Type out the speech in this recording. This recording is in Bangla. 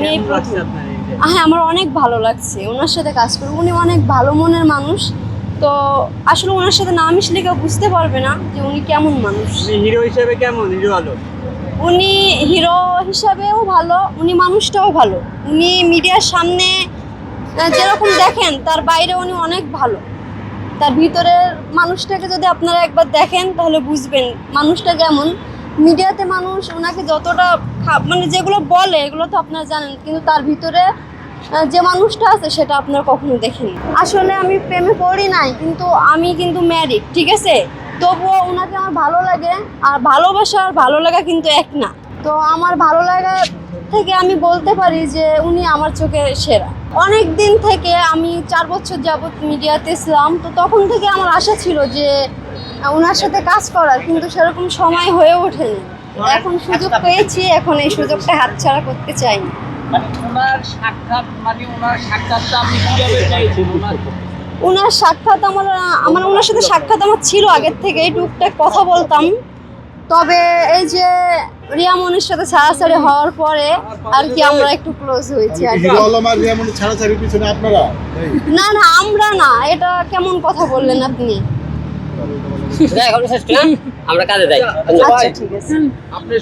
আমি হ্যাঁ, আমার অনেক ভালো লাগছে ওনার সাথে কাজ করে। উনি অনেক ভালো মনের মানুষ। তো আসলে ওনার সাথে না মিশলে কেউ বুঝতে পারবে না যে উনি কেমন মানুষ। হিরো হিসেবে কেমন? হিরো আলম উনি হিরো হিসাবেও ভালো, উনি মানুষটাও ভালো। উনি মিডিয়ার সামনে যেরকম দেখেন তার বাইরে উনি অনেক ভালো। তার ভিতরের মানুষটাকে যদি আপনারা একবার দেখেন তাহলে বুঝবেন মানুষটা কেমন। মিডিয়াতে মানুষ ওনাকে যতটা মানে যেগুলো বলে এগুলো তো আপনারা জানেন, কিন্তু তার ভিতরে যে মানুষটা আছে সেটা আপনারা কখনো দেখেননি। আসলে আমি প্রেমে পড়ি নাই, কিন্তু আমি কিন্তু ম্যারিড, ঠিক আছে? তবুও ওনাকে আমার ভালো লাগে। আর ভালোবাসা আর ভালো লাগা কিন্তু এক না। তো আমার ভালো লাগা থেকে আমি বলতে পারি যে উনি আমার চোখে সেরা। অনেক দিন থেকে আমি 4 বছর যাবত মিডিয়াতে ছিলাম, তো তখন থেকে আমার আশা ছিল যে ওনার সাথে কাজ করার, কিন্তু সেরকম সময় হয়ে ওঠেনি। এখন সুযোগ পেয়েছি, এখন এই সুযোগটা হাতছাড়া করতে চাই না। ওনার সাক্ষাৎটা আপনি কিভাবে চাইছেন? ওনার সাক্ষাৎ আমার ওনার সাথে সাক্ষাৎ আমার ছিল আগের থেকেই, টুকটাক কথা বলতাম। তবে এই যে রিয়া মনির সাথে ছাড়াছাড়ি হওয়ার পরে আর কি আমরা একটু ক্লোজ হয়েছি আর কি। হিরো আলম আর রিয়া মনির ছাড়াছাড়ির পিছনে আপনারা? না না, আমরা না, এটা কেমন কথা বললেন আপনি? এখন শেষ না, আমরা কাজে যাই। আচ্ছা ঠিক আছে। আপনি